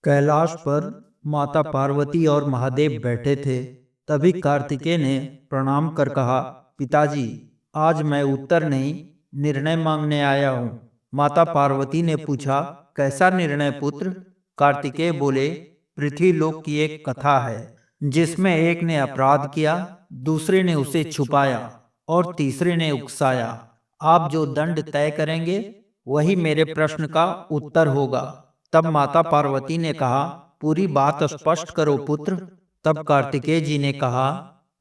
कैलाश पर माता पार्वती और महादेव बैठे थे। तभी कार्तिकेय ने प्रणाम कर कहा, पिताजी, आज मैं उत्तर नहीं, निर्णय मांगने आया हूँ। माता पार्वती ने पूछा, कैसा निर्णय पुत्र? कार्तिकेय बोले, पृथ्वी लोक की एक कथा है जिसमें एक ने अपराध किया, दूसरे ने उसे छुपाया और तीसरे ने उकसाया। आप जो दंड तय करेंगे वही मेरे प्रश्न का उत्तर होगा। तब माता पार्वती ने कहा, पूरी बात स्पष्ट करो पुत्र। तब कार्तिकेय जी ने कहा,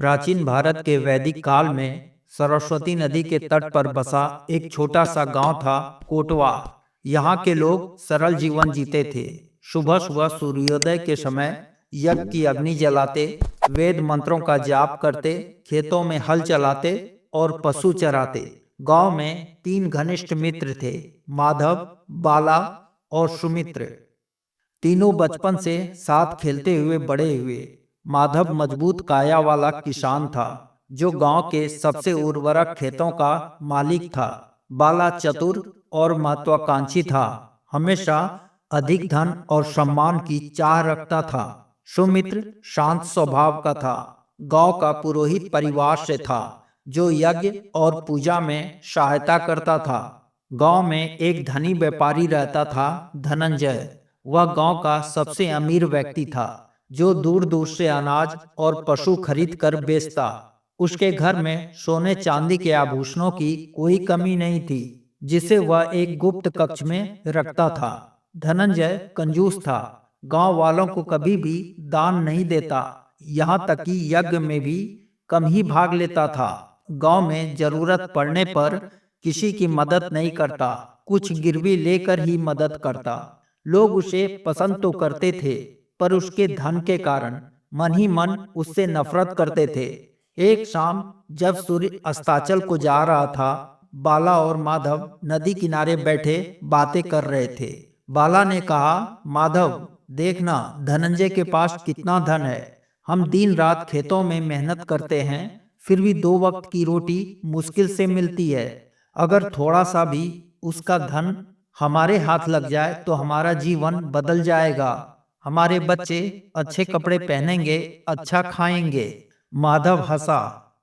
प्राचीन भारत के वैदिक काल में सरस्वती नदी के तट पर बसा एक छोटा सा गांव था, कोटवा। यहाँ के लोग सरल जीवन जीते थे। सुबह सुबह सूर्योदय के समय यज्ञ की अग्नि जलाते, वेद मंत्रों का जाप करते, खेतों में हल चलाते और पशु चराते। गांव में 3 घनिष्ठ मित्र थे, माधव, बाला और सुमित्र। तीनों बचपन से साथ खेलते हुए बड़े हुए। माधव मजबूत काया वाला किसान था, जो गांव के सबसे उर्वरक खेतों का मालिक था। बाला चतुर और महत्वाकांक्षी था, हमेशा अधिक धन और सम्मान की चाह रखता था। सुमित्र शांत स्वभाव का था, गांव का पुरोहित परिवार से था, जो यज्ञ और पूजा में सहायता करता था। गांव में एक धनी व्यापारी रहता था, धनंजय। वह गांव का सबसे अमीर व्यक्ति था, जो दूर दूर से अनाज और पशु खरीद कर बेचता। उसके घर में सोने चांदी के आभूषणों की कोई कमी नहीं थी, जिसे वह एक गुप्त कक्ष में रखता था। धनंजय कंजूस था, गांव वालों को कभी भी दान नहीं देता, यहाँ तक कि यज्ञ में भी कम ही भाग लेता था। गांव में जरूरत पड़ने पर किसी की मदद नहीं करता, कुछ गिरवी लेकर ही मदद करता। लोग उसे पसंद तो करते थे, पर उसके धन के कारण मन ही मन उससे नफरत करते थे। एक शाम जब सूर्य अस्ताचल को जा रहा था, बाला और माधव नदी किनारे बैठे बातें कर रहे थे। बाला ने कहा, माधव, देखना धनंजय के पास कितना धन है। हम दिन रात खेतों में मेहनत करते हैं, फिर भी 2 वक्त की रोटी मुश्किल से मिलती है। अगर थोड़ा सा भी उसका धन हमारे हाथ लग जाए तो हमारा जीवन बदल जाएगा। हमारे बच्चे अच्छे कपड़े पहनेंगे, अच्छा खाएंगे। माधव हंसा,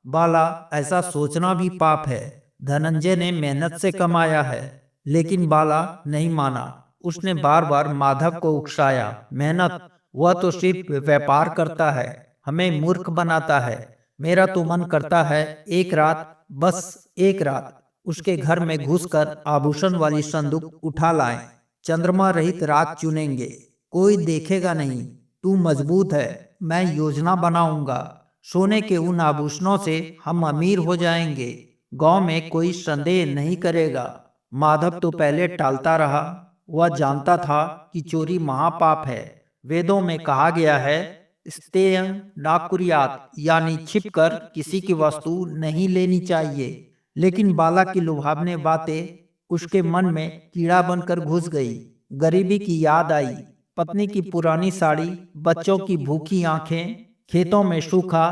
बाला, ऐसा सोचना भी पाप है। धनंजय ने मेहनत से कमाया है। लेकिन बाला नहीं माना। उसने बार बार माधव को उकसाया, मेहनत, वह तो सिर्फ व्यापार करता है, हमें मूर्ख बनाता है। मेरा तो मन करता है एक रात, बस एक रात, उसके घर में घुसकर आभूषण वाली संदूक उठा लाएं। चंद्रमा रहित रात चुनेंगे, कोई देखेगा नहीं। तू मजबूत है, मैं योजना बनाऊंगा। सोने के उन आभूषणों से हम अमीर हो जाएंगे, गांव में कोई संदेह नहीं करेगा। माधव तो पहले टालता रहा। वह जानता था कि चोरी महापाप है। वेदों में कहा गया है, स्तेयं नाकुर्यात, यानी छिपकर किसी की वस्तु नहीं लेनी चाहिए। लेकिन बाला की लुभावनी बातें उसके मन में कीड़ा बनकर घुस गई। गरीबी की याद आई, पत्नी की पुरानी साड़ी, बच्चों की भूखी आंखें, खेतों में सूखा।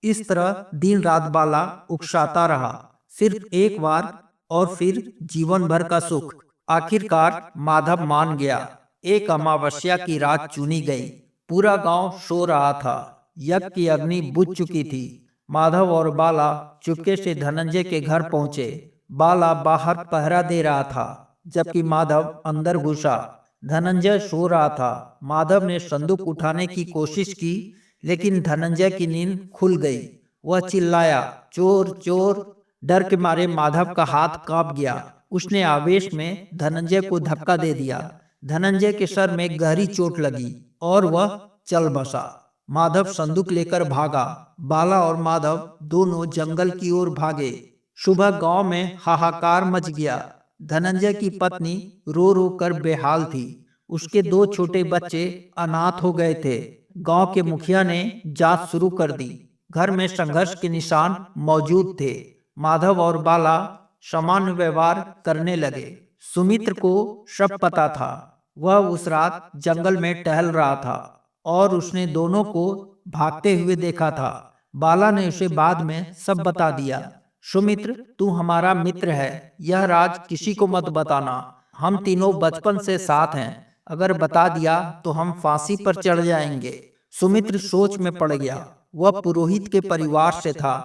इस तरह दिन रात बाला उकसाता रहा, सिर्फ एक बार और फिर जीवन भर का सुख। आखिरकार माधव मान गया। एक अमावस्या की रात चुनी गई। पूरा गांव सो रहा था, यज्ञ की अग्नि बुझ चुकी थी। माधव और बाला चुपके से धनंजय के घर पहुंचे। बाला बाहर पहरा दे रहा था, जबकि माधव अंदर घुसा। धनंजय सो रहा था। माधव ने संदूक उठाने की कोशिश की, लेकिन धनंजय की नींद खुल गई। वह चिल्लाया, चोर चोर। डर के मारे माधव का हाथ कांप गया। उसने आवेश में धनंजय को धक्का दे दिया। धनंजय के सर में गहरी चोट लगी और वह चल बसा। माधव संदूक लेकर भागा। बाला और माधव दोनों जंगल की ओर भागे। सुबह गांव में हाहाकार मच गया। धनंजय की पत्नी रो रो कर बेहाल थी। उसके 2 छोटे बच्चे अनाथ हो गए थे। गांव के मुखिया ने जांच शुरू कर दी। घर में संघर्ष के निशान मौजूद थे। माधव और बाला सामान्य व्यवहार करने लगे। सुमित्र को सब पता था। वह उस रात जंगल में टहल रहा था और उसने दोनों को भागते हुए देखा था। बाला ने उसे बाद में सब बता दिया। सुमित्र, तू हमारा मित्र है, यह राज किसी को मत बताना। हम तीनों बचपन से साथ हैं। अगर बता दिया तो हम फांसी पर चढ़ जाएंगे। सुमित्र सोच में पड़ गया। वह पुरोहित के परिवार से था।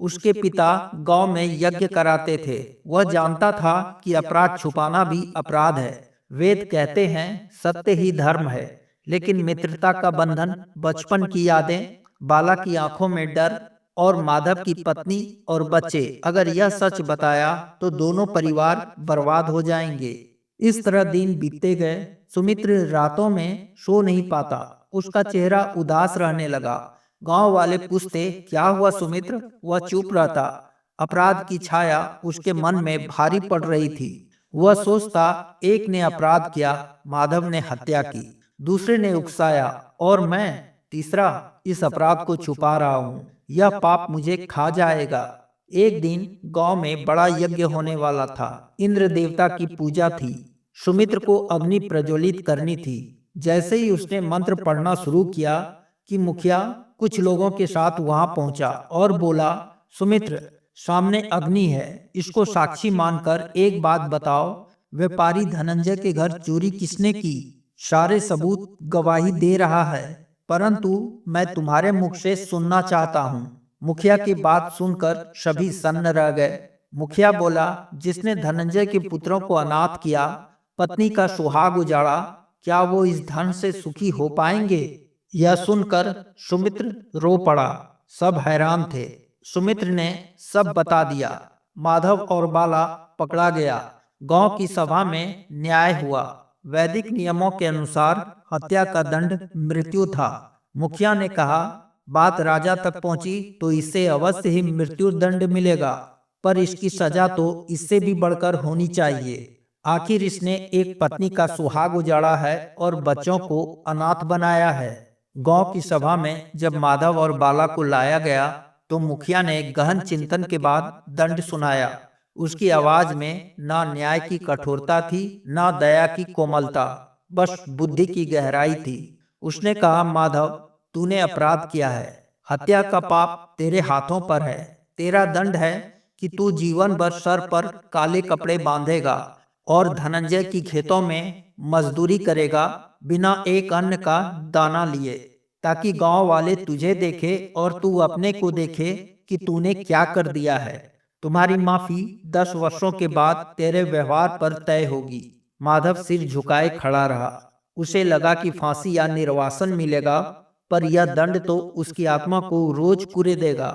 उसके पिता गांव में यज्ञ कराते थे। वह जानता था कि अपराध छुपाना भी अपराध है। वेद कहते हैं सत्य ही धर्म है। लेकिन मित्रता का बंधन, बचपन की यादें, बाला की आंखों में डर और माधव की पत्नी और बच्चे, अगर यह सच बताया तो दोनों परिवार बर्बाद हो जाएंगे। इस तरह दिन बीतते गए। सुमित्र रातों में सो नहीं पाता। उसका चेहरा उदास रहने लगा। गांव वाले पूछते, क्या हुआ सुमित्र? वह चुप रहता। अपराध की छाया उसके मन में भारी पड़ रही थी। वह सोचता, एक ने अपराध किया, माधव ने हत्या की, दूसरे ने उकसाया और मैं तीसरा इस अपराध को छुपा रहा हूँ। यह पाप मुझे खा जाएगा। एक दिन गांव में बड़ा यज्ञ होने वाला था। इंद्र देवता की पूजा थी। सुमित्र को अग्नि प्रज्वलित करनी थी। जैसे ही उसने मंत्र पढ़ना शुरू किया कि मुखिया कुछ लोगों के साथ वहां पहुंचा और बोला, सुमित्र, सामने अग्नि है, इसको साक्षी मानकर एक बात बताओ, व्यापारी धनंजय के घर चोरी किसने की? सारे सबूत गवाही दे रहा है, परंतु मैं तुम्हारे मुख से सुनना चाहता हूँ। मुखिया की बात सुनकर सभी सन्न रह गए। मुखिया बोला, जिसने धनंजय के पुत्रों को अनाथ किया, पत्नी का सुहाग उजाड़ा, क्या वो इस धन से सुखी हो पाएंगे? यह सुनकर सुमित्र रो पड़ा। सब हैरान थे। सुमित्र ने सब बता दिया। माधव और बाला पकड़ा गया। गांव की सभा में न्याय हुआ। वैदिक नियमों के अनुसार हत्या का दंड मृत्यु था। मुखिया ने कहा, बात राजा तक पहुंची तो इसे अवश्य ही मृत्यु दंड मिलेगा, पर इसकी सजा तो इससे भी बढ़कर होनी चाहिए। आखिर इसने एक पत्नी का सुहाग उजाड़ा है और बच्चों को अनाथ बनाया है। गांव की सभा में जब माधव और बाला को लाया गया तो मुखिया ने गहन चिंतन के बाद दंड सुनाया। उसकी आवाज में ना न्याय की कठोरता थी, ना दया की कोमलता, बस बुद्धि की गहराई थी। उसने कहा, माधव, तूने अपराध किया है। हत्या का पाप तेरे हाथों पर है। तेरा दंड है कि तू जीवन भर सर पर काले कपड़े बांधेगा और धनंजय की खेतों में मजदूरी करेगा, बिना एक अन्न का दाना लिए, ताकि गांव वाले तुझे देखे और तू अपने को देखे कि तूने क्या कर दिया है। तुम्हारी माफी 10 वर्षों के बाद तेरे व्यवहार पर तय होगी। माधव सिर झुकाए खड़ा रहा। उसे लगा कि फांसी या निर्वासन मिलेगा, पर यह दंड तो उसकी आत्मा को रोज कुरे देगा।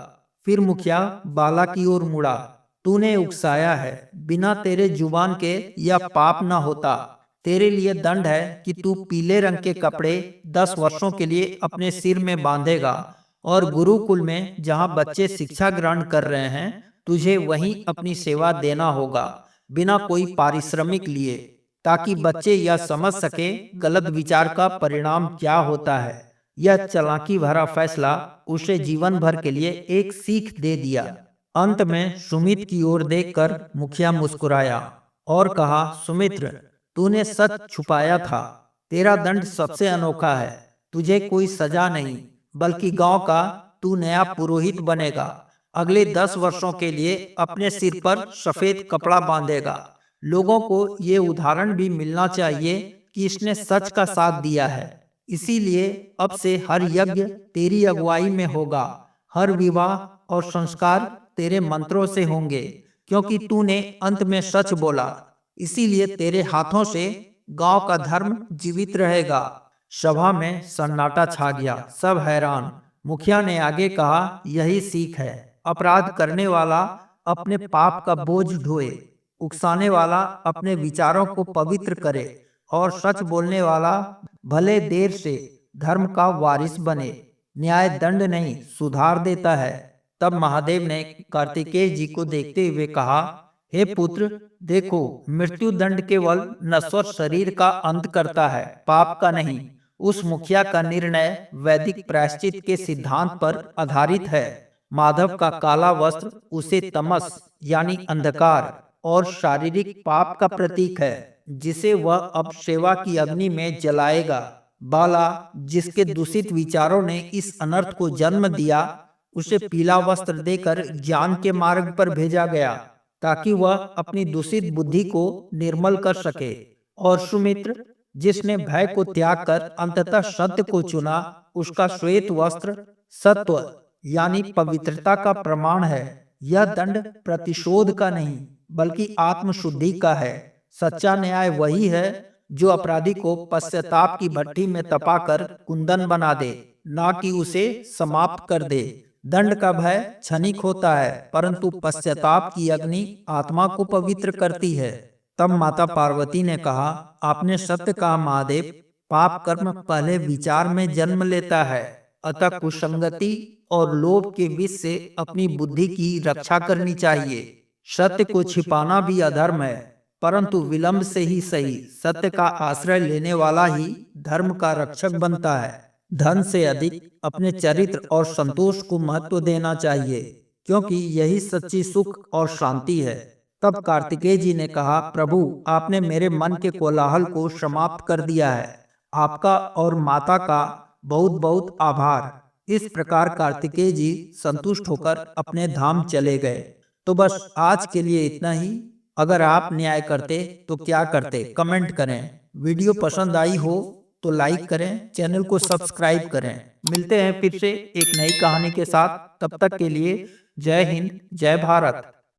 फिर मुखिया बाला की ओर मुड़ा। तूने उकसाया है, बिना तेरे जुबान के यह पाप न होता। तेरे लिए दंड है कि तू पीले रंग के कपड़े 10 वर्षों के लिए अपने सिर में बांधेगा और गुरुकुल में जहां बच्चे शिक्षा ग्रहण कर रहे हैं, तुझे वहीं अपनी सेवा देना होगा, बिना कोई पारिश्रमिक लिए, ताकि बच्चे यह समझ सके गलत विचार का परिणाम क्या होता है। यह चालाकी भरा फैसला उसे जीवन भर के लिए एक सीख दे दिया। अंत में सुमित की ओर देखकर मुखिया मुस्कुराया और कहा, सुमित्र, तूने सच छुपाया था। तेरा दंड सबसे अनोखा है। तुझे कोई सजा नहीं, बल्कि गांव का तू नया पुरोहित बनेगा। अगले 10 वर्षों के लिए अपने सिर पर सफेद कपड़ा बांधेगा। लोगों को ये उदाहरण भी मिलना चाहिए कि इसने सच का साथ दिया है। इसीलिए अब से हर यज्ञ तेरी अगुवाई में होगा, हर विवाह और संस्कार तेरे मंत्रों से होंगे, क्योंकि तूने अंत में सच बोला। इसीलिए तेरे हाथों से गांव का धर्म जीवित रहेगा। सभा में सन्नाटा छा गया। सब हैरान। मुखिया ने आगे कहा, यही सीख है। अपराध करने वाला अपने पाप का बोझ ढोए, उकसाने वाला अपने विचारों को पवित्र करे और सच बोलने वाला भले देर से धर्म का वारिस बने। न्याय दंड नहीं, सुधार देता है। तब महादेव ने कार्तिकेय जी को देखते हुए कहा, हे पुत्र, देखो, मृत्यु दंड केवल नश्वर शरीर का अंत करता है, पाप का नहीं। उस मुखिया का निर्णय वैदिक प्रायश्चित के सिद्धांत पर आधारित है। माधव का काला वस्त्र उसे तमस यानी अंधकार और शारीरिक पाप का प्रतीक है, जिसे वह अब सेवा की अग्नि में जलाएगा। बाला, जिसके दूषित विचारों ने इस अनर्थ को जन्म दिया, उसे पीला वस्त्र देकर ज्ञान के मार्ग पर भेजा गया, ताकि वह अपनी दूषित बुद्धि को निर्मल कर सके। और सुमित्र, जिसने भय को त्याग कर अंततः सत्य को चुना, उसका श्वेत वस्त्र सत्व यानी पवित्रता का प्रमाण है। यह दंड प्रतिशोध का नहीं बल्कि आत्मशुद्धि का है। सच्चा न्याय वही है जो अपराधी को पश्चाताप की भट्टी में तपाकर कुंदन बना दे, ना कि उसे समाप्त कर दे। दंड का भय क्षणिक होता है, परंतु पश्चाताप की अग्नि आत्मा को पवित्र करती है। तब माता पार्वती ने कहा, आपने सत्य कहा महादेव, पाप कर्म पहले विचार में जन्म लेता है, अतः कुसंगति और लोभ के विष से अपनी बुद्धि की रक्षा करनी चाहिए। सत्य को छिपाना भी अधर्म है, परंतु विलंब से ही सही। सत्य का आश्रय लेने वाला ही धर्म का रक्षक बनता है। धन से अधिक अपने चरित्र और संतोष को महत्व देना चाहिए, क्योंकि यही सच्ची सुख और शांति है। तब कार्तिकेय जी ने कहा, प्रभु आपने मेरे मन के कोलाहल को समाप्त कर दिया है। आपका और माता का बहुत बहुत आभार। इस प्रकार कार्तिकेय जी संतुष्ट होकर अपने धाम चले गए। तो बस आज के लिए इतना ही। अगर आप न्याय करते तो क्या करते, कमेंट करें। वीडियो पसंद आई हो तो लाइक करें, चैनल को सब्सक्राइब करें। मिलते हैं फिर से एक नई कहानी के साथ। तब तक के लिए जय हिंद, जय भारत।